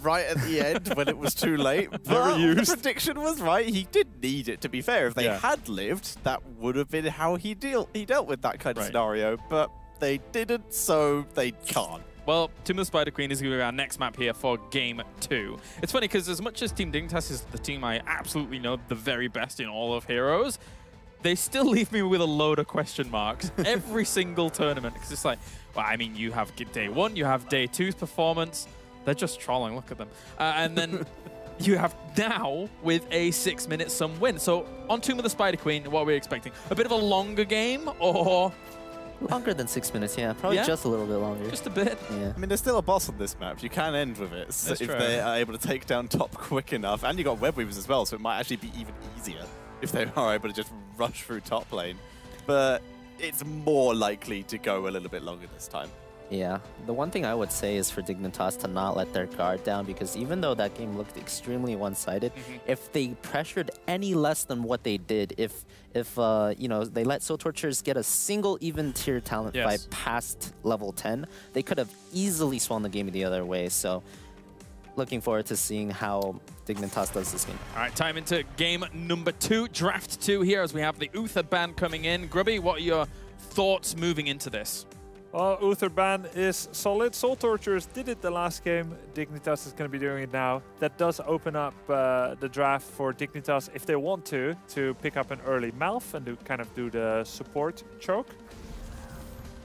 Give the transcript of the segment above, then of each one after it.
right at the end when it was too late. But the prediction was right. He did need it, to be fair. If they had lived, that would have been how he dealt with that kind of scenario. But they didn't, so they can't. Well, Tomb of the Spider Queen is going to be our next map here for Game 2. It's funny because as much as Team Dignitas is the team I absolutely know the very best in all of Heroes, they still leave me with a load of question marks every single tournament. Because it's like, well, I mean, you have day 1, you have day 2's performance. They're just trolling, look at them. And then you have now with a 6-minute sum win. So on Tomb of the Spider Queen, what are we expecting? A bit of a longer game or... Longer than 6 minutes, yeah. Probably just a little bit longer. Just a bit. Yeah. I mean, there's still a boss on this map. You can end with it if they are able to take down top quick enough. And you got web weavers as well, so it might actually be even easier if they are able to just rush through top lane. But it's more likely to go a little bit longer this time. Yeah, the one thing I would say is for Dignitas to not let their guard down, because even though that game looked extremely one-sided, if they pressured any less than what they did, if you know, they let Soul Torturers get a single even tier talent by past level 10, they could have easily swung the game the other way. So looking forward to seeing how Dignitas does this game. All right, time into game number 2, draft 2 here as we have the Uther ban coming in. Grubby, what are your thoughts moving into this? Well, Uther ban is solid. Soul Torturers did it the last game. Dignitas is going to be doing it now. That does open up the draft for Dignitas, if they want to pick up an early Malf and do the support choke.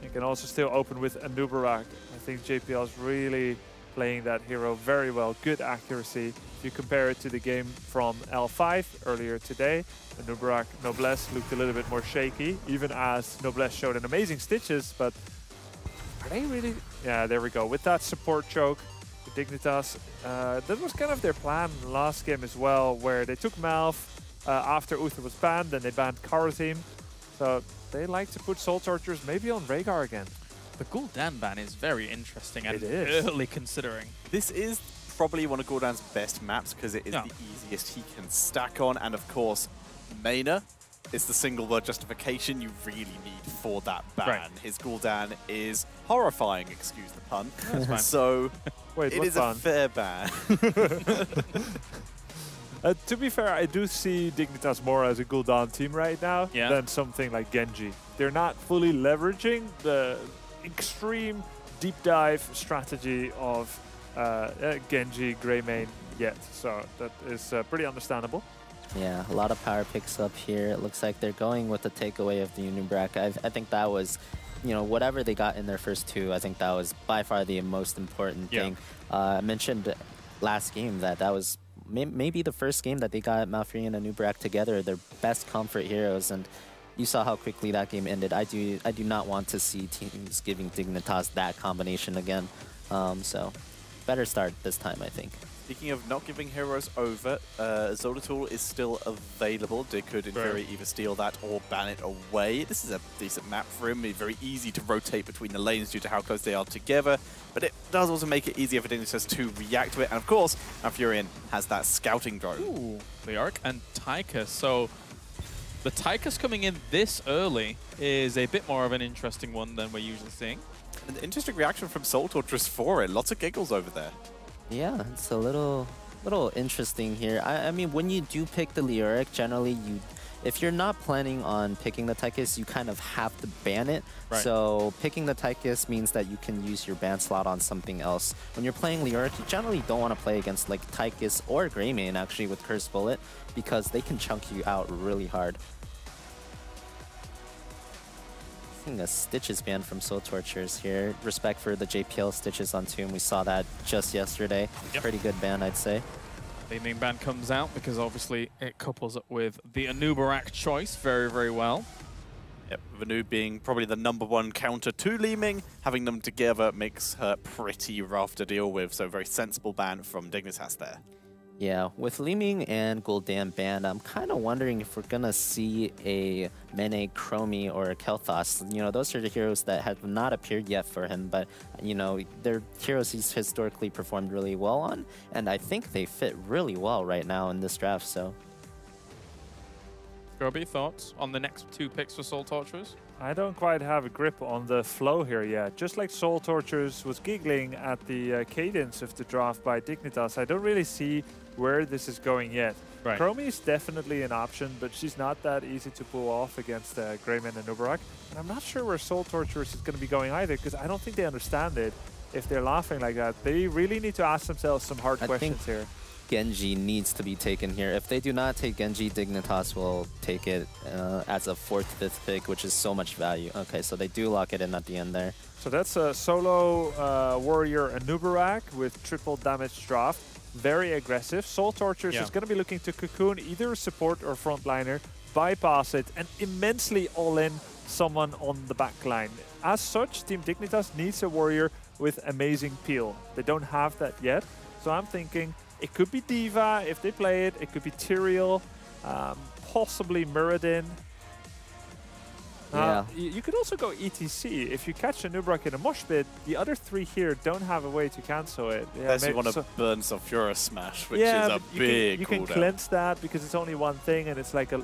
You can also still open with Anubarak. I think JPL is really playing that hero very well. Good accuracy. If you compare it to the game from L5 earlier today, Anubarak Noblesse looked a little bit more shaky, even as Noblesse showed an amazing stitches, but are they really? Yeah, there we go. With that support choke, Dignitas, that was kind of their plan last game as well, where they took Malf after Uther was banned, then they banned Karathim. So they like to put Soul Torturers maybe on Rhaegar again. The Gul'dan ban is very interesting and early considering. This is probably one of Gul'dan's best maps because it is the easiest he can stack on, and of course, Maina is the single word justification you really need for that ban. His Gul'dan is horrifying, excuse the pun. That's fine. So wait, it is a fair ban. To be fair, I do see Dignitas more as a Gul'dan team right now than something like Genji. They're not fully leveraging the extreme deep dive strategy of Genji Greymane yet. So that is pretty understandable. Yeah, a lot of power picks up here. It looks like they're going with the takeaway of the Anubarak. I think that was, you know, whatever they got in their first 2, I think that was by far the most important thing. I mentioned last game that was maybe the first game that they got Malfrey and Anubarak together, their best comfort heroes, and you saw how quickly that game ended. I do not want to see teams giving Dignitas that combination again. So better start this time, I think. Speaking of not giving heroes over, Zolotl is still available. They could, in theory, either steal that or ban it away. This is a decent map for him. It's very easy to rotate between the lanes due to how close they are together. But it does also make it easier for Dignitas to react to it. And of course, Malfurion has that scouting drone. Ooh, the Arc and Tychus. So the Tychus coming in this early is a bit more of an interesting one than we're usually seeing. An interesting reaction from Soul Torturers for it. Lots of giggles over there. Yeah, it's a little interesting here. I mean, when you do pick the Leoric, generally if you're not planning on picking the Tychus, you kind of have to ban it. So picking the Tychus means that you can use your ban slot on something else. When you're playing Leoric, you generally don't want to play against like Tychus or Greymane actually with Cursed Bullet, because they can chunk you out really hard. A Stitches ban from Soul Torturers here. Respect for the JPL Stitches on Tomb. We saw that just yesterday. Pretty good ban, I'd say. The main ban comes out because obviously it couples up with the Anubarak choice very, very well. Yep, Vanu being probably the #1 counter to Leeming. Having them together makes her pretty rough to deal with, so very sensible ban from Dignitas there. Yeah, with Leeming and Gul'dan banned, I'm kind of wondering if we're going to see a Mene, Chromie, or a Kel'Thas. You know, those are the heroes that have not appeared yet for him, but, you know, they're heroes he's historically performed really well on, and I think they fit really well right now in this draft, so... Groby, thoughts on the next 2 picks for Soul Torturers? I don't quite have a grip on the flow here yet. Just like Soul Torturers was giggling at the cadence of the draft by Dignitas, I don't really see where this is going yet. Right. Chromie is definitely an option, but she's not that easy to pull off against Greymane and Nubarak. And I'm not sure where Soul Torturers is going to be going either, because I don't think they understand it if they're laughing like that. They really need to ask themselves some hard questions here. Genji needs to be taken here. If they do not take Genji, Dignitas will take it as a 4th, 5th pick, which is so much value. Okay, so they do lock it in at the end there. So that's a solo warrior and Nubarak with triple damage draft. Very aggressive. Soul Torturers is going to be looking to cocoon either a support or frontliner, bypass it, and immensely all-in someone on the back line. As such, Team Dignitas needs a warrior with amazing peel. They don't have that yet, so I'm thinking it could be D.Va if they play it. It could be Tyrael, possibly Muradin. Yeah. You could also go ETC. If you catch a Nubarak in a mosh pit, the other 3 here don't have a way to cancel it. Yeah, unless you want to burn Sulfura Smash, which is a big you can cleanse that because it's only one thing and it's like a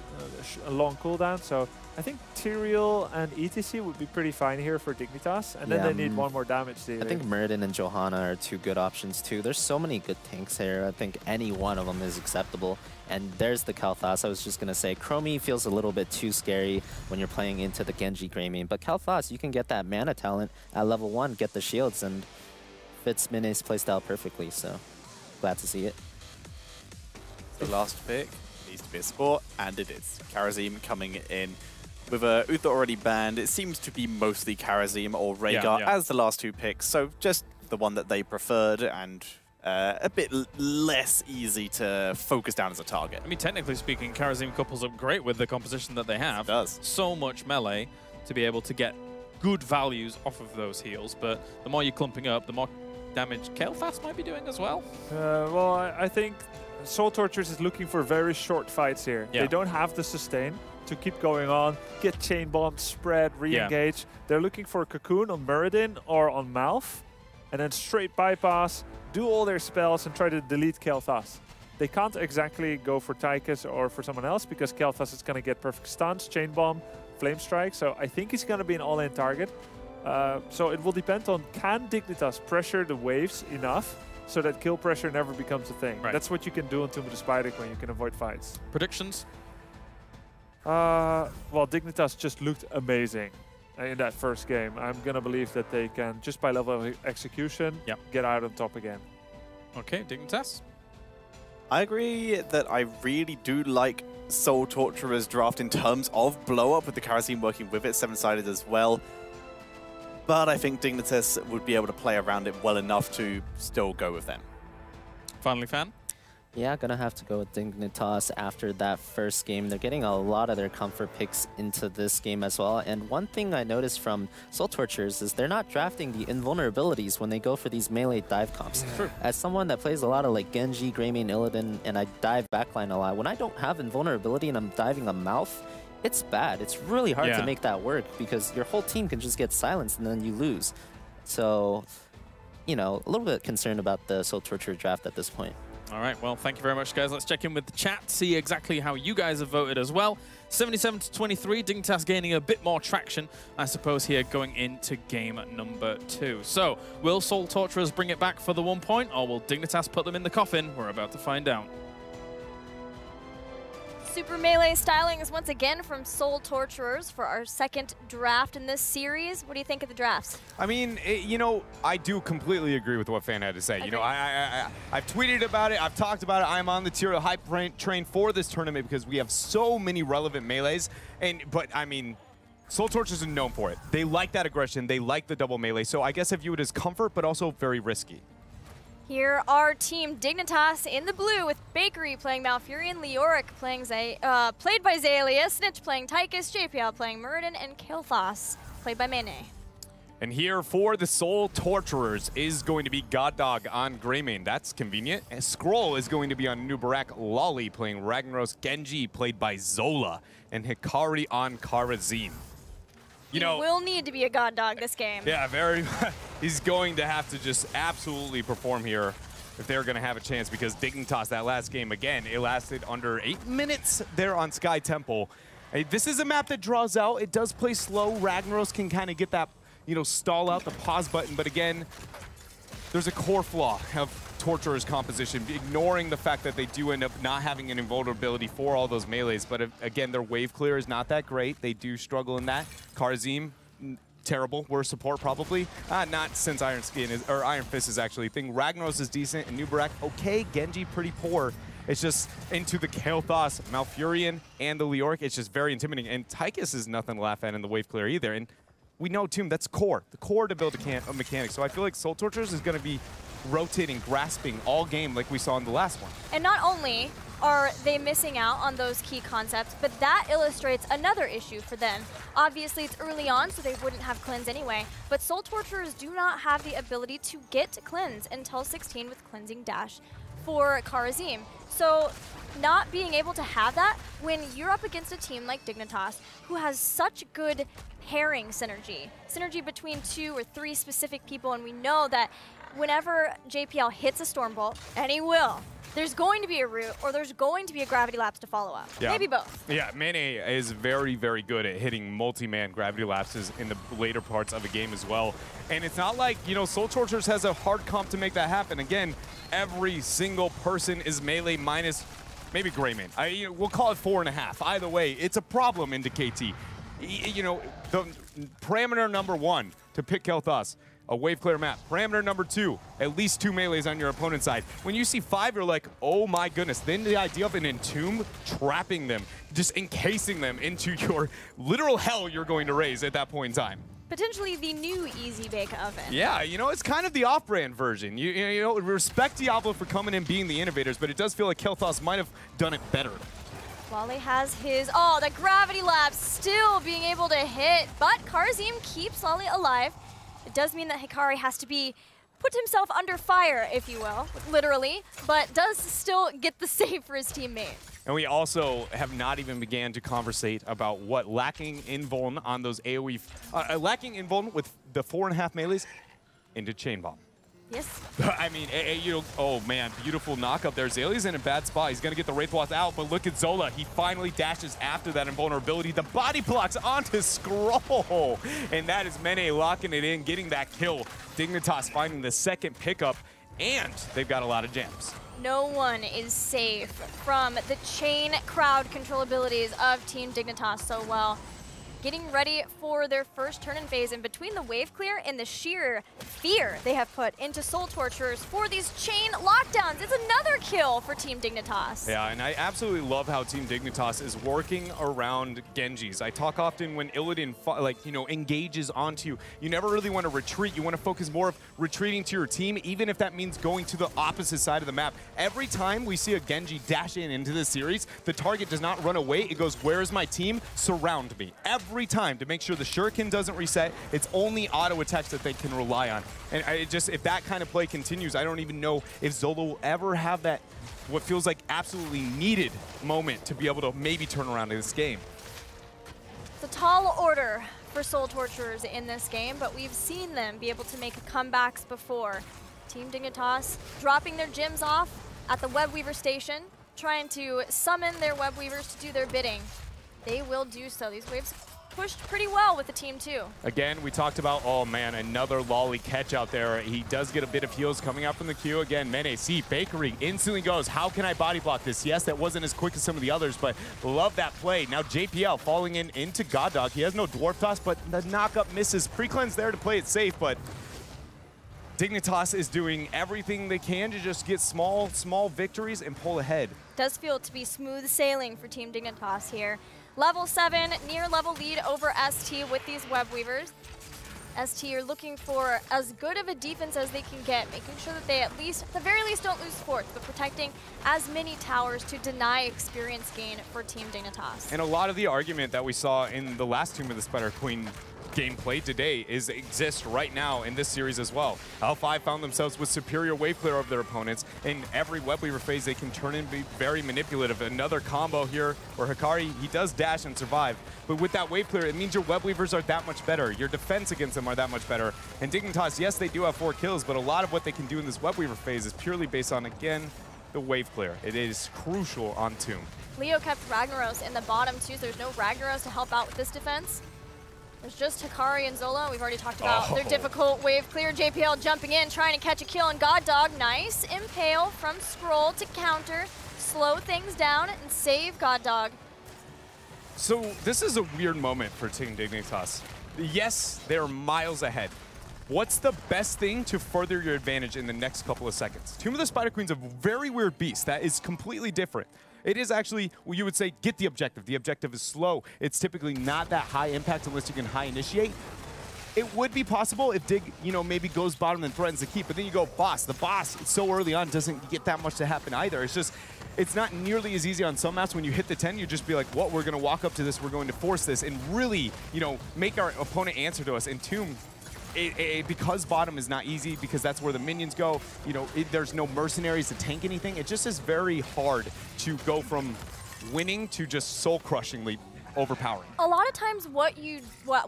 long cooldown. So I think Tyrael and ETC would be pretty fine here for Dignitas, and then they need one more damage dealer. I think Muradin and Johanna are 2 good options too. There's so many good tanks here. I think any one of them is acceptable. And there's the Kalthas. I was just going to say, Chromie feels a little bit too scary when you're playing into the Genji Greymane. But Kalthas, you can get that mana talent at level 1, get the shields, and fits Mine's playstyle perfectly. So glad to see it. The last pick needs to be a support, and it is. Karazim coming in. With Uther already banned, it seems to be mostly Karazim or Rhaegar as the last 2 picks. So just the one that they preferred, and a bit less easy to focus down as a target. I mean, technically speaking, Karazim couples up great with the composition that they have. It does. So much melee to be able to get good values off of those heals, but the more you're clumping up, the more damage Kael'thas might be doing as well. Well, I think Soul Torturers is looking for very short fights here. They don't have the sustain to keep going on, get chain bomb, spread, re-engage. They're looking for a cocoon on Muradin or on Malf, and then straight bypass, do all their spells, and try to delete Kael'thas. They can't exactly go for Tychus or for someone else because Kael'thas is going to get perfect stuns, chain bomb, flame strike. So I think he's going to be an all-in target. So it will depend on, can Dignitas pressure the waves enough so that kill pressure never becomes a thing. Right. That's what you can do on Tomb of the Spider when you can avoid fights. Predictions? Well, Dignitas just looked amazing in that first game. I'm going to believe that they can, just by level of execution, get out on top again. Okay, Dignitas? I agree that I really do like Soul Torturer's draft in terms of blow-up, with the Karazim working with it, 7-sided as well. But I think Dignitas would be able to play around it well enough to still go with them. Finally, Fan? Yeah, gonna have to go with Dignitas after that first game. They're getting a lot of their comfort picks into this game as well. And one thing I noticed from Soul Torturers is they're not drafting the invulnerabilities when they go for these melee dive comps. True. As someone that plays a lot of like Genji, Greymane, Illidan, and I dive backline a lot, when I don't have invulnerability and I'm diving a mouth, it's bad. It's really hard to make that work because your whole team can just get silenced and then you lose. So, you know, a little bit concerned about the Soul Torturer draft at this point. All right, well, thank you very much, guys. Let's check in with the chat, see exactly how you guys have voted as well. 77-23, Dignitas gaining a bit more traction, I suppose, here going into game number 2. So, will Soul Torturers bring it back for the 1 point, or will Dignitas put them in the coffin? We're about to find out. Super Melee styling is once again from Soul Torturers for our second draft in this series. What do you think of the drafts? I mean, you know, I do completely agree with what Fan had to say. You know, I've tweeted about it, I've talked about it. I'm on the Tyrael hype train for this tournament because we have so many relevant melees. But I mean, Soul Torturers are known for it. They like that aggression, they like the double melee. So I guess I view it as comfort, but also very risky. Here are Team Dignitas in the blue with Bakery playing Malfurion, Leoric playing played by Zaylia, Snitch playing Tychus, JPL playing Muradin, and Kael'thas played by Mene. And here for the Soul Torturers is going to be God Dog on Greymane. That's convenient. And Scroll is going to be on Nubarak, Lolly playing Ragnaros, Genji played by Zola, and Hikari on Karazim. You know, will need to be a God Dog this game. Yeah, very. He's going to have to just absolutely perform here if they're going to have a chance, because Dignitas, that last game, again, it lasted under 8 minutes there on Sky Temple. This is a map that draws out. It does play slow. Ragnaros can kind of get that, stall out the pause button. But again, there's a core flaw of Torturer's composition, ignoring the fact that they do end up not having an invulnerability for all those melees. But again, their wave clear is not that great. They do struggle in that. Karazim, terrible. Worst support probably. Not since Iron Fist is actually a thing. Ragnaros is decent, and Nubarak, okay. Genji, pretty poor. It's just into the Kael'thas, Malfurion, and the Leoric. It's just very intimidating. And Tychus is nothing to laugh at in the wave clear either. And we know, too, that's core. The core to build a mechanic. So I feel like Soul Torturers is going to be rotating, grasping all game like we saw in the last one. And not only are they missing out on those key concepts, but that illustrates another issue for them. Obviously, it's early on, so they wouldn't have cleanse anyway, but Soul Torturers do not have the ability to get cleanse until 16 with Cleansing Dash for Karazim. So not being able to have that when you're up against a team like Dignitas, who has such good pairing synergy between 2 or 3 specific people, and we know that whenever JPL hits a Stormbolt, and he will, there's going to be a root or there's going to be a gravity lapse to follow up. Yeah. Maybe both. Yeah, Mane is very, very good at hitting multi-man gravity lapses in the later parts of a game as well. And it's not like, Soul Torturers has a hard comp to make that happen. Again, every single person is melee minus maybe Greymane. We'll call it 4.5. Either way, it's a problem into KT. The parameter number 1 to pick Kael'thas, a wave clear map. Parameter number 2, at least 2 melees on your opponent's side. When you see 5, you're like, oh my goodness. Then the idea of an Entomb trapping them, just encasing them into your literal hell you're going to raise at that point in time. Potentially the new Easy Bake Oven. Yeah, it's kind of the off-brand version. You respect Diablo for coming and being the innovators, but it does feel like Kael'thas might have done it better. Wale has his, the gravity lapse still being able to hit, but Karazim keeps Lolly alive. It does mean that Hikari has to put himself under fire, if you will, literally, but does still get the save for his teammate. And we also have not even began to conversate about what lacking invuln on those AoE, lacking invuln with the 4.5 melees into Chain Bomb. Yes. I mean, oh man, beautiful knock up there. Zalia's in a bad spot. He's going to get the Wraithwath out, but look at Zola. He finally dashes after that invulnerability. The body blocks onto Scroll, and that is Mene locking it in, getting that kill. Dignitas finding the second pickup, and they've got a lot of gems. No one is safe from the chain crowd control abilities of Team Dignitas so well. Getting ready for their first turn in phase, and between the wave clear and the sheer fear they have put into Soul Torturers for these chain lockdowns, it's another kill for Team Dignitas. Yeah, and I absolutely love how Team Dignitas is working around Genjis. I talk often when Illidan, engages onto you, you never really want to retreat. You want to focus more of retreating to your team, even if that means going to the opposite side of the map. Every time we see a Genji dash into this series, the target does not run away. It goes, where is my team? Surround me. Every time to make sure the shuriken doesn't reset. It's only auto attacks that they can rely on. And if that kind of play continues, I don't even know if Zola will ever have that, what feels like absolutely needed moment to be able to maybe turn around in this game. It's a tall order for Soul Torturers in this game, but we've seen them be able to make comebacks before. Team Dignitas dropping their gems off at the Web Weaver station, trying to summon their Web Weavers to do their bidding. They will do so. These waves pushed pretty well with the team too. Again, we talked about, oh man, another Lolly catch out there. He does get a bit of heals coming out from the queue. Again, Mene, see, Bakery instantly goes, how can I body block this? Yes, that wasn't as quick as some of the others, but love that play. Now JPL falling into God Dog. He has no Dwarf Toss, but the knock-up misses. Pre-cleanse there to play it safe, but Dignitas is doing everything they can to just get small victories and pull ahead. Does feel to be smooth sailing for Team Dignitas here. Level 7, near level lead over ST with these Web Weavers. ST are looking for as good of a defense as they can get, making sure that they at the very least don't lose fourth, but protecting as many towers to deny experience gain for Team Dignitas. And a lot of the argument that we saw in the last Tomb of the Spider Queen gameplay today exists right now in this series as well. L5 found themselves with superior wave clear of their opponents. In every web weaver phase, they can turn and be very manipulative. Another combo here where Hikari, he does dash and survive. But with that wave clear, it means your web weavers are that much better. Your defense against them are that much better. And Dignitas, yes, they do have 4 kills, but a lot of what they can do in this web weaver phase is purely based on, again, the wave clear. It is crucial on Tomb. Leo kept Ragnaros in the bottom too, so there's no Ragnaros to help out with this defense. There's just Hikari and Zola. We've already talked about their difficult wave clear. JPL jumping in, trying to catch a kill on God Dog. Nice impale from Scroll to counter, slow things down, and save God Dog. So this is a weird moment for Team Dignitas. Yes, they're miles ahead. What's the best thing to further your advantage in the next couple of seconds? Tomb of the Spider Queen's a very weird beast that is completely different. It is actually, well, you would say, get the objective. The objective is slow. It's typically not that high impact unless you can high initiate. It would be possible if Dig, maybe goes bottom and threatens the keep, but then you go boss. The boss, so early on, doesn't get that much to happen either. It's just, it's not nearly as easy on some maps. When you hit the 10, you just be like, well, we're going to walk up to this, we're going to force this, and really, make our opponent answer to us. And Tomb, because bottom is not easy, because that's where the minions go, there's no mercenaries to tank anything. It just is very hard to go from winning to just soul-crushingly overpowering. A lot of times what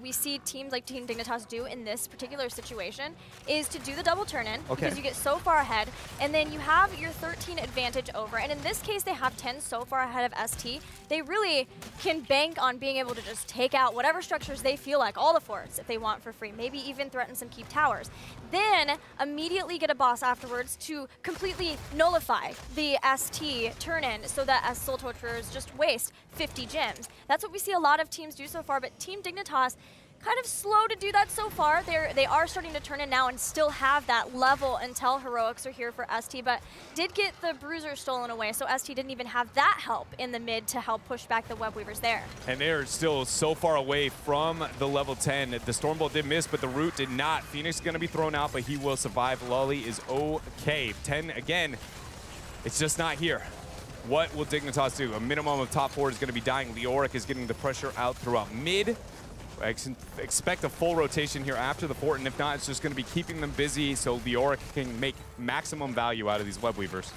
we see teams like Team Dignitas do in this particular situation is to do the double turn-in, because you get so far ahead, and then you have your 13 advantage over. And in this case, they have 10 so far ahead of ST. They really can bank on being able to just take out whatever structures they feel like, all the forts if they want for free, maybe even threaten some keep towers. Then immediately get a boss afterwards to completely nullify the ST turn-in so that as Soul Torturers just waste 50 gems. That's what we see a lot of teams do so far, but Team Dignitas kind of slow to do that so far. They are starting to turn in now and still have that level until heroics are here for ST, but did get the bruiser stolen away, so ST didn't even have that help in the mid to help push back the web weavers there. And they're still so far away from the level 10. The Stormbolt did miss, but the root did not. Phoenix is going to be thrown out, but he will survive. Lolly is okay. 10 again, it's just not here. What will Dignitas do? A minimum of top 4 is going to be dying. Leoric is getting the pressure out throughout mid. I expect a full rotation here after the fort, and if not, it's just going to be keeping them busy so Leoric can make maximum value out of these web weavers.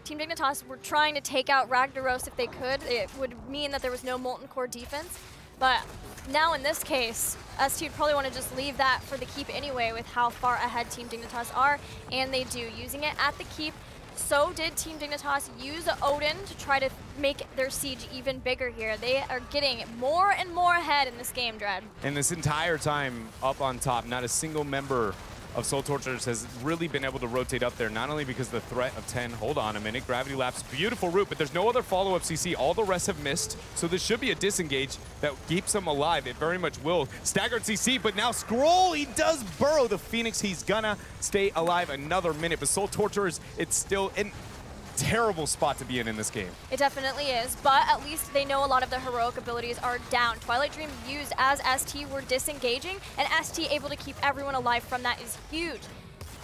Team Dignitas were trying to take out Ragnaros if they could. It would mean that there was no Molten Core defense, but now in this case, ST would probably want to just leave that for the keep anyway with how far ahead Team Dignitas are, and they do. Using it at the keep, so did Team Dignitas use Odin to try to make their siege even bigger here. They are getting more and more ahead in this game, Dread. And this entire time up on top, not a single member of Soul Torturers has really been able to rotate up there, not only because of the threat of 10, hold on a minute, Gravity Lapse, beautiful route, but there's no other follow-up CC. All the rest have missed, so this should be a disengage that keeps them alive. It very much will. Staggered CC, but now Scroll, he does burrow the Phoenix. He's gonna stay alive another minute, but Soul Torturers, it's still in terrible spot to be in this game. It definitely is, but at least they know a lot of the heroic abilities are down. Twilight Dream used as ST were disengaging, and ST able to keep everyone alive from that is huge.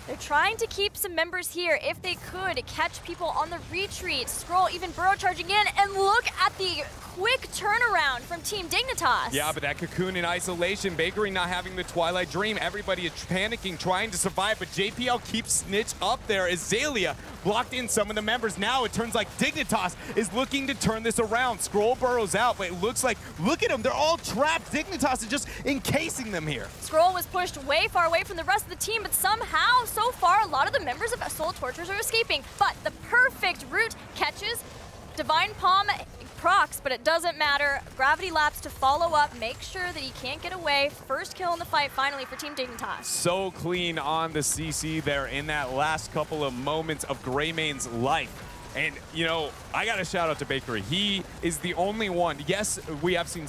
They're trying to keep some members here if they could catch people on the retreat. Scroll even burrow charging in, and look at the quick turnaround from Team Dignitas. Yeah, but that cocoon in isolation, Bakery not having the Twilight Dream, everybody is panicking, trying to survive, but JPL keeps Snitch up there as Zalia blocked in some of the members. Now it turns like Dignitas is looking to turn this around. Scroll burrows out, but it looks like, look at them, they're all trapped. Dignitas is just encasing them here. Scroll was pushed way far away from the rest of the team, but somehow, so far, a lot of the members of Soul Torturers are escaping. But the perfect route catches Divine Palm procs, but it doesn't matter. Gravity Lapse to follow up, make sure that he can't get away. First kill in the fight finally for Team Dignitas. So clean on the CC there in that last couple of moments of Greymane's life. And, I got to shout out to Bakery. He is the only one. Yes, we have seen,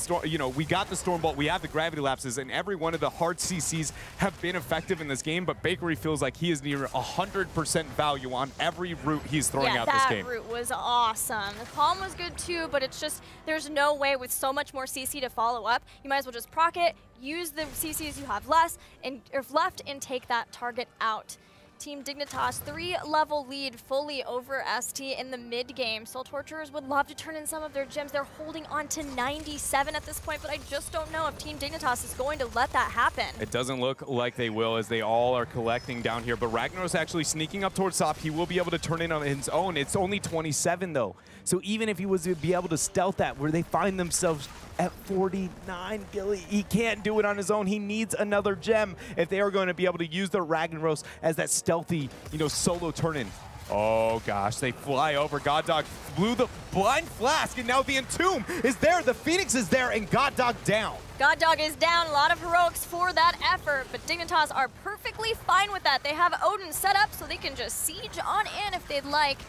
we got the Stormbolt, we have the Gravity Lapses, and every one of the hard CCs have been effective in this game, but Bakery feels like he is near 100% value on every route he's throwing out this game. Yeah, that route was awesome. The Palm was good too, but it's just, there's no way with so much more CC to follow up. You might as well just proc it, use the CCs you have left, and take that target out. Team Dignitas, 3-level lead fully over ST in the mid game. Soul Torturers would love to turn in some of their gems. They're holding on to 97 at this point, but I just don't know if Team Dignitas is going to let that happen. It doesn't look like they will, as they all are collecting down here, but Ragnar's actually sneaking up towards top. He will be able to turn in on his own. It's only 27 though. So even if he was to be able to stealth that, where they find themselves at 49, Gilly, he can't do it on his own. He needs another gem if they are going to be able to use their Ragnaros as that stealthy, solo turn-in. Oh gosh, they fly over. God Dog blew the blind flask, and now the Entomb is there. The Phoenix is there, and God Dog down. God Dog is down. A lot of heroics for that effort, but Dignitas are perfectly fine with that. They have Odin set up so they can just siege on in if they'd like.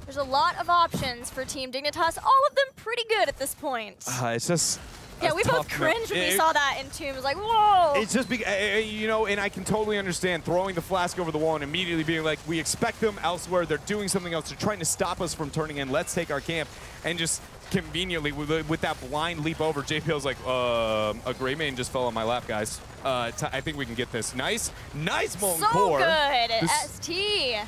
There's a lot of options for Team Dignitas, all of them pretty good at this point. It's just... Yeah, we both cringed when we saw that in Tomb. It was like, whoa! It's just, and I can totally understand throwing the flask over the wall and immediately being like, we expect them elsewhere. They're doing something else. They're trying to stop us from turning in. Let's take our camp. And just conveniently, with that blind leap over, JPL's like, a gray main just fell on my lap, guys. I think we can get this. Nice Molten Core. So good, ST.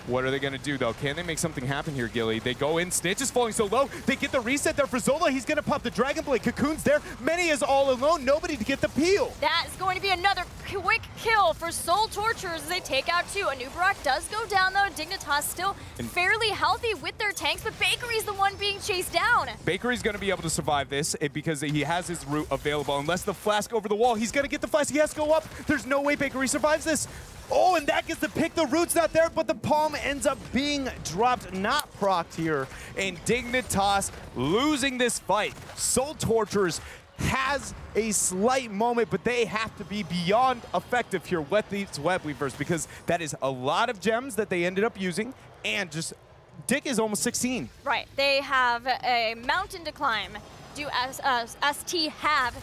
What are they going to do, though? Can they make something happen here, Gilly? They go in. Snitch is falling so low. They get the reset there for Zola. He's going to pop the Dragon Blade. Cocoon's there. Many is all alone. Nobody to get the peel. That is going to be another quick kill for Soul Torturers as they take out two. Anubarak does go down, though. Dignitas still fairly healthy with their tanks, but Bakery's the one being chased down. Bakery's going to be able to survive this because he has his route available. Unless the flask over the wall, he's going to get the flask. He has to go up. There's no way Bakery survives this. Oh, and that gets the pick. The root's not there, but the palm ends up being dropped, not procced here. And Dignitas losing this fight. Soul Torturers has a slight moment, but they have to be beyond effective here with these web weavers, because that is a lot of gems that they ended up using, and just Dick is almost 16. Right. They have a mountain to climb. Do as ST have.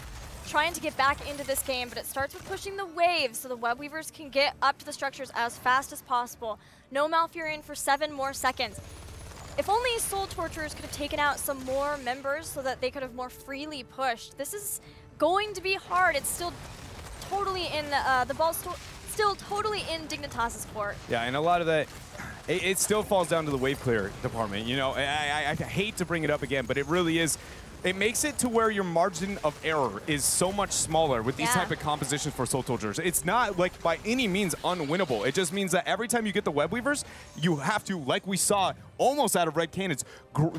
Trying to get back into this game, but it starts with pushing the waves so the web weavers can get up to the structures as fast as possible. No Malfurion for 7 more seconds. If only Soul Torturers could have taken out some more members so that they could have more freely pushed. This is going to be hard. It's still totally in the ball's still totally in Dignitas' court. Yeah, and a lot of that, it still falls down to the wave clear department. I hate to bring it up again, but it really is. It makes it to where your margin of error is so much smaller with these type of compositions for Soul Torturers. It's not like by any means unwinnable. It just means that every time you get the web weavers, you have to, like we saw almost out of Red Cannons,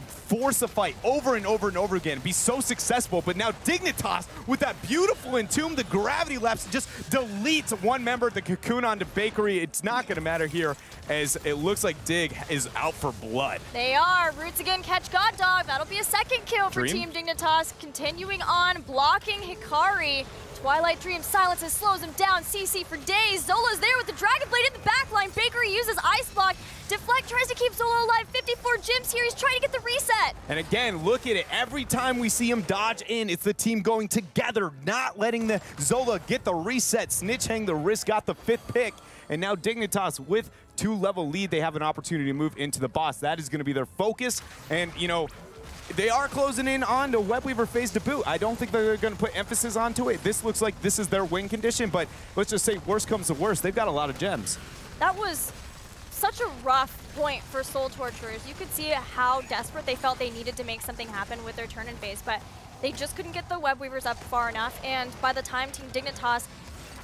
force a fight over and over and over again, be so successful. But now Dignitas, with that beautiful Entomb, the gravity lapse, just deletes one member, the Cocoon onto Bakery. It's not going to matter here, as it looks like Dig is out for blood. They are. Roots again catch God Dog. That'll be a second kill for Team Dignitas. Continuing on, blocking Hikari. Twilight Dream silences, slows him down. CC for days. Zola's there with the Dragon Blade in the backline. Bakery uses Ice Block. Deflect tries to keep Zola alive. 54 gems here. He's trying to get the reset. And again, look at it. Every time we see him dodge in, it's the team going together, not letting the Zola get the reset. Snitch hang the wrist, got the 5th pick. And now Dignitas with 2-level lead, they have an opportunity to move into the boss. That is going to be their focus. And, they are closing in on the Web Weaver phase debut. I don't think they're going to put emphasis onto it. This looks like this is their win condition, but let's just say worst comes to worst. They've got a lot of gems. That was such a rough point for Soul Torturers. You could see how desperate they felt they needed to make something happen with their turn-in phase, but they just couldn't get the Web Weavers up far enough, and by the time Team Dignitas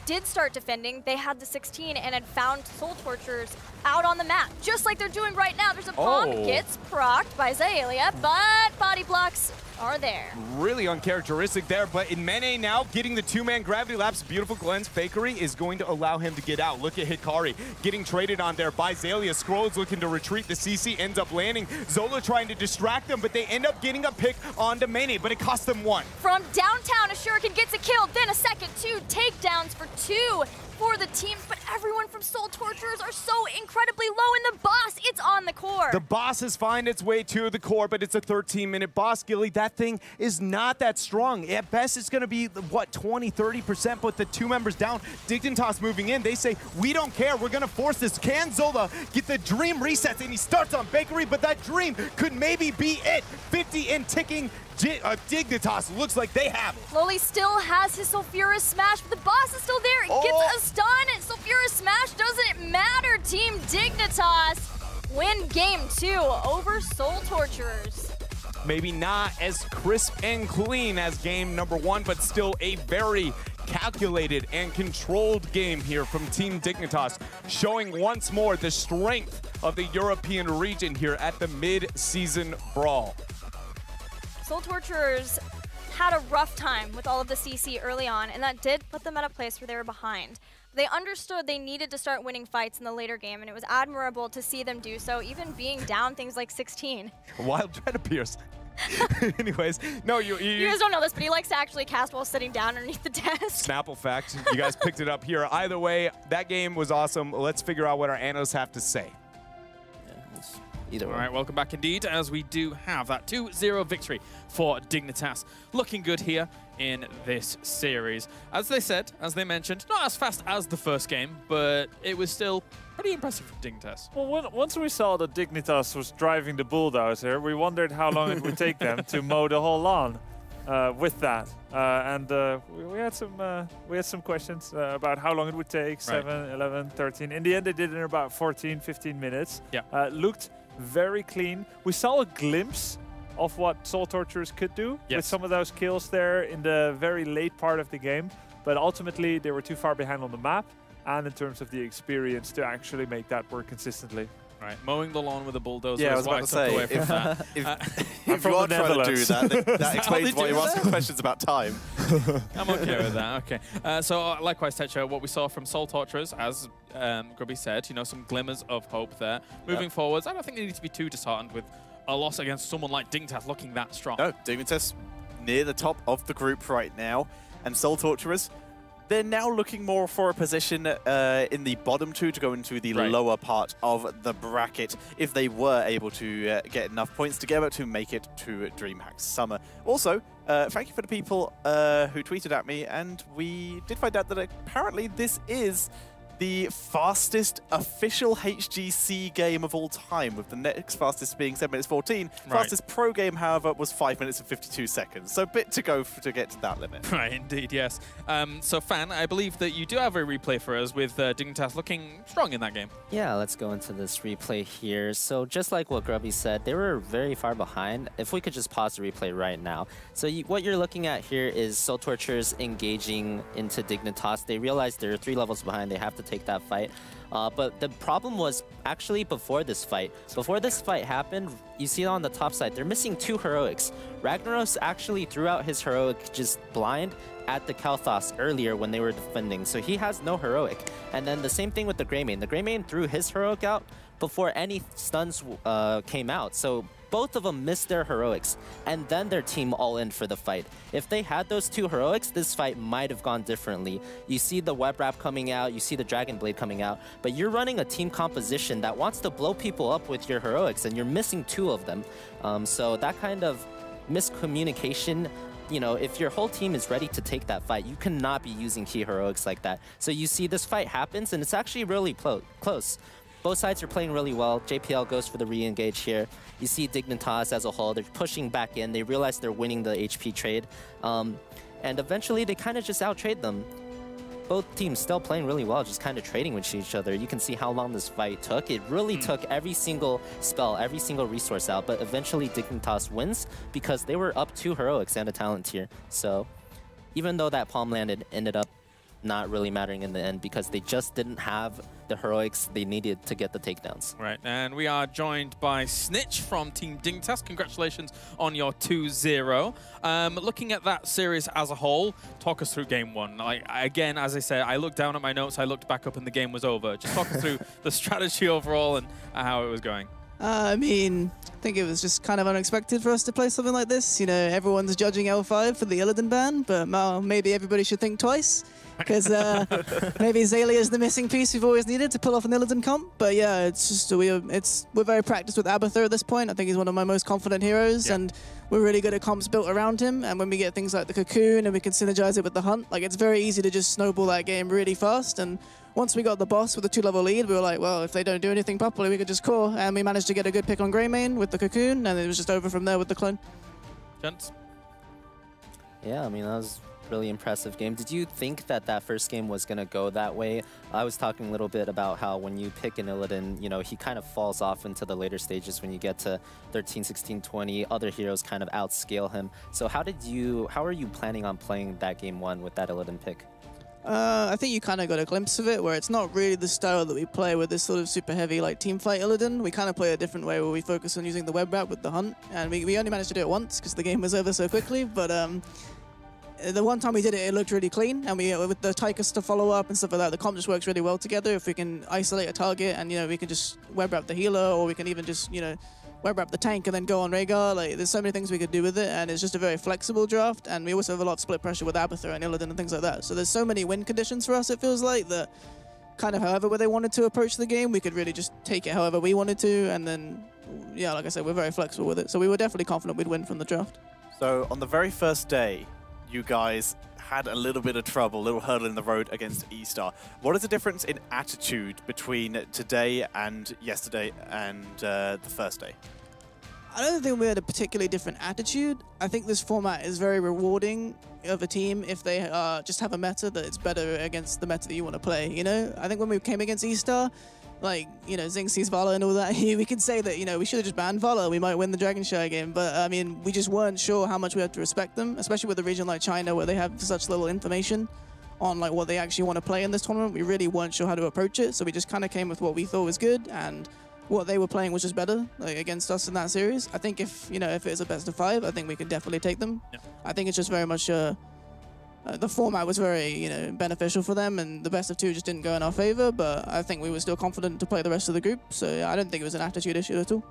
did start defending, they had the 16 and had found Soul Torturers out on the map, just like they're doing right now. There's a bomb, gets procced by Zaelia, but body blocks are there. Really uncharacteristic there, but in Mene now getting the 2-man gravity lapse, beautiful Glenn's Bakery is going to allow him to get out. Look at Hikari getting traded on there by Zaelia. Scroll is looking to retreat. The CC ends up landing. Zola trying to distract them, but they end up getting a pick onto Mene, but it costs them 1. From downtown, a Shuriken gets a kill, then a second, 2 takedowns for 2 for the teams, but everyone from Soul Torturers are so incredibly low in the boss. It's on the core. 4. The boss has found its way to the core, but it's a 13-minute boss, Gilly. That thing is not that strong. At best, it's going to be, what, 20, 30%, but the 2 members down. Dignitas moving in. They say, we don't care. We're going to force this. Can Zola get the dream resets? And he starts on Bakery, but that dream could maybe be it. 50 and ticking. Dignitas looks like they have it. Loli still has his Sulfuras Smash, but the boss is still there. It gets a stun. Sulfuras Smash doesn't matter. Team Dignitas win game 2 over Soul Torturers. Maybe not as crisp and clean as game number 1, but still a very calculated and controlled game here from Team Dignitas, showing once more the strength of the European region here at the mid-season Brawl. Soul Torturers had a rough time with all of the CC early on, and that did put them at a place where they were behind. They understood they needed to start winning fights in the later game, and it was admirable to see them do so, even being down things like 16. Wild Dread appears. Anyways, no, you guys don't know this, but he likes to actually cast while sitting down underneath the desk. Snapple fact. You guys picked it up here. Either way, that game was awesome. Let's figure out what our analysts have to say. Either way. All right, welcome back indeed, as we do have that 2-0 victory for Dignitas. Looking good here in this series. As they said, as they mentioned, not as fast as the first game, but it was still pretty impressive for Dignitas. Well, once we saw that Dignitas was driving the bulldozer, we wondered how long it would take them to mow the whole lawn with that. We had some questions about how long it would take, 7, 11, 13. In the end, they did it in about 14, 15 minutes. Yeah. Looked very clean. We saw a glimpse of what Soul Torturers could do with some of those kills there in the very late part of the game, but ultimately they were too far behind on the map and in terms of the experience to actually make that work consistently. Right, mowing the lawn with a bulldozer. Yeah, I is was about to say, away from that. if you are trying to do that explains why you're asking questions about time. I'm okay with that, okay. So likewise, Techo, what we saw from Soul Torturers, as Grubby said, you know, some glimmers of hope there. Moving forwards, I don't think they need to be too disheartened with a loss against someone like Dignitas looking that strong. No, Dignitas near the top of the group right now, and Soul Torturers, they're now looking more for a position in the bottom 2 to go into the lower part of the bracket if they were able to get enough points together to make it to DreamHack Summer. Also, thank you for the people who tweeted at me, and we did find out that apparently this is the fastest official HGC game of all time, with the next fastest being 7 minutes 14. Fastest pro game, however, was 5 minutes and 52 seconds. So a bit to go to get to that limit. Right, indeed, yes. So, Fan, I believe that you do have a replay for us with Dignitas looking strong in that game. Yeah, let's go into this replay here. So just like what Grubby said, they were very far behind. If we could just pause the replay right now. So what you're looking at here is Soul Torturers engaging into Dignitas. They realize they're 3 levels behind. They have to take that fight. But the problem was actually before this fight. Before this fight happened, you see on the top side, they're missing 2 heroics. Ragnaros actually threw out his heroic just blind at the Kalthos earlier when they were defending, so he has no heroic. And then the same thing with the Greymane. The Greymane threw his heroic out before any stuns came out, so both of them missed their heroics, and then their team all in for the fight. If they had those 2 heroics, this fight might have gone differently. You see the web wrap coming out, you see the Dragon Blade coming out, but you're running a team composition that wants to blow people up with your heroics, and you're missing 2 of them. So that kind of miscommunication, you know, if your whole team is ready to take that fight, you cannot be using key heroics like that. So you see this fight happens, and it's actually really close. Both sides are playing really well. JPL goes for the re-engage here. You see Dignitas as a whole, they're pushing back in. They realize they're winning the HP trade. And eventually, they kind of just out-trade them. Both teams still playing really well, just kind of trading with each other. You can see how long this fight took. It really took every single spell, every single resource out, but eventually Dignitas wins because they were up 2 heroics and a talent tier. So even though that palm landed, ended up not really mattering in the end because they just didn't have the heroics they needed to get the takedowns. Right, and we are joined by Snitch from Team Dignitas. Congratulations on your 2-0. Looking at that series as a whole, talk us through game 1. Again, as I said, I looked down at my notes, I looked back up and the game was over. Just talk us through the strategy overall and how it was going. I mean, I think it was just kind of unexpected for us to play something like this. You know, everyone's judging L5 for the Illidan ban, but maybe everybody should think twice. Because maybe Azalea is the missing piece we've always needed to pull off an Illidan comp. But yeah, it's just we're very practiced with Abathur at this point. I think he's one of my most confident heroes, and we're really good at comps built around him. And when we get things like the Cocoon and we can synergize it with the Hunt, like it's very easy to just snowball that game really fast. And once we got the boss with a 2-level lead, we were like, well, if they don't do anything properly, we could just core. And we managed to get a good pick on Greymane with the Cocoon, and it was just over from there with the clone. Gents? Yeah, I mean, that was really impressive game. Did you think that that first game was going to go that way? I was talking a little bit about how when you pick an Illidan, you know, he kind of falls off into the later stages when you get to 13, 16, 20. Other heroes kind of outscale him. So how are you planning on playing that game 1 with that Illidan pick? I think you kind of got a glimpse of it, where it's not really the style that we play with this sort of super heavy like team fight Illidan. We kind of play a different way where we focus on using the web wrap with the Hunt, and we only managed to do it once because the game was over so quickly, but the one time we did it, it looked really clean, and we with the Tychus to follow up and stuff like that, the comp just works really well together. If we can isolate a target, and you know we can just web wrap the healer, or we can even just web wrap the tank and then go on Rhaegar. Like there's so many things we could do with it, and it's just a very flexible draft. And we also have a lot of split pressure with Abathur and Illidan and things like that. So there's so many win conditions for us. It feels like that. Kind of however way they wanted to approach the game, we could really just take it however we wanted to, and then yeah, like I said, we're very flexible with it. So we were definitely confident we'd win from the draft. So on the very first day, you guys had a little bit of trouble, a little hurdle in the road against E-Star. What is the difference in attitude between today and yesterday and the first day? I don't think we had a particularly different attitude. I think this format is very rewarding of a team if they just have a meta that is better against the meta that you want to play, you know? I think when we came against E-Star, like, you know, Xingqi's Vala and all that, we could say that, you know, we should have just banned Vala. We might win the Dragon Shy game. But, I mean, we just weren't sure how much we had to respect them, especially with a region like China where they have such little information on, like, what they actually want to play in this tournament. We really weren't sure how to approach it. So we just kind of came with what we thought was good, and what they were playing was just better, like, against us in that series. I think if, you know, if it's a best of 5, I think we could definitely take them. Yeah. I think it's just very much the format was very, you know, beneficial for them, and the best of 2 just didn't go in our favor, but I think we were still confident to play the rest of the group, so yeah, I don't think it was an attitude issue at all.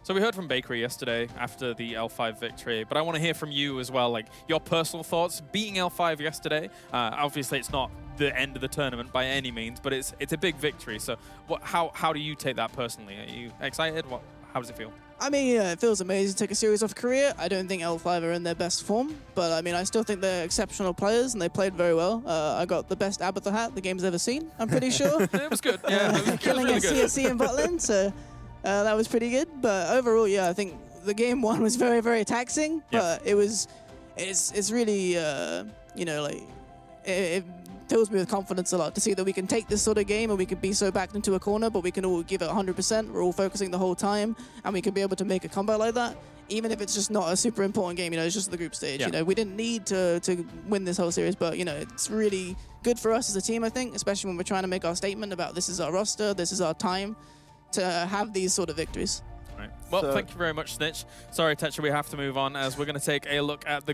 So we heard from Bakery yesterday after the L5 victory, but I want to hear from you as well, like your personal thoughts being L5 yesterday. Obviously, it's not the end of the tournament by any means, but it's a big victory. So how do you take that personally? Are you excited? How does it feel? I mean, yeah, it feels amazing to take a series off Korea. I don't think L5 are in their best form, but I mean, I still think they're exceptional players, and they played very well. I got the best Abathur hat the game's ever seen, I'm pretty sure. It was good. Yeah, it was killing really good. CSC in bot lane, so that was pretty good. But overall, yeah, I think the game 1 was very, very taxing, but it's really, you know, like, it fills me with confidence a lot to see that we can take this sort of game and we can be so backed into a corner, but we can all give it 100%. We're all focusing the whole time, and we can be able to make a comeback like that, even if it's just not a super important game. You know, it's just the group stage. You know, we didn't need to win this whole series, but you know, it's really good for us as a team, I think, especially when we're trying to make our statement about this is our roster, this is our time to have these sort of victories. Right. Well, thank you very much, Snitch. Sorry, Tetra, we have to move on as we're going to take a look at the